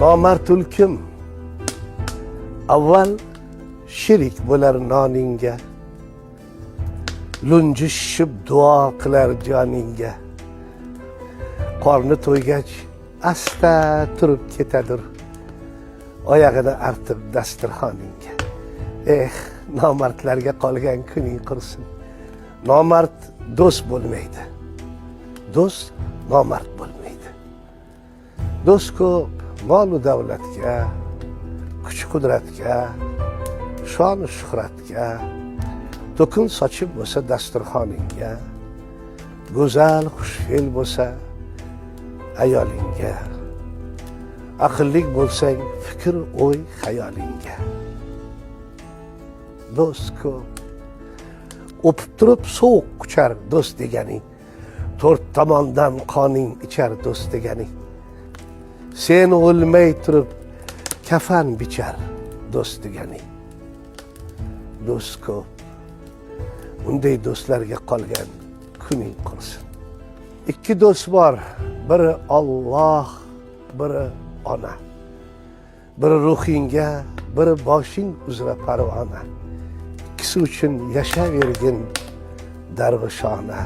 Nomardul kim? Avval shirik bo'lar noningga, lunji shishib duo qilar joningga. Qorni to'ygach asta turib ketadir, oyog'ini artib dasturxoningga. Nomardlarga qolgan kuning qursin. Nomard do'st bo'lmaydi, do'st nomard bo'lmaydi. Do'st ko'p mol-u davlatga, kuch-qudratga, shon-u shuhratga, to'kin sochib bo'lsa dasturxoningga, go'zal xushfe'l bo'lsa ayolingga, aqllik bo'lsang fikr, o'y, xayolingga. Do'st ko'p. O'pib turib sovuq quchar do'st deganing, to'rt tomondan qoning ichar do'st deganing. Sen o'lmay turib kafan bichar do'st deganing. Do'st ko'p. Unday do'stlarga qolgan kuning qursin. Ikki do'st bor, biri Alloh, biri ona. Biri ruhingga, biri boshing uzra parvona. İkisi uchun yashavergin darg'ishona.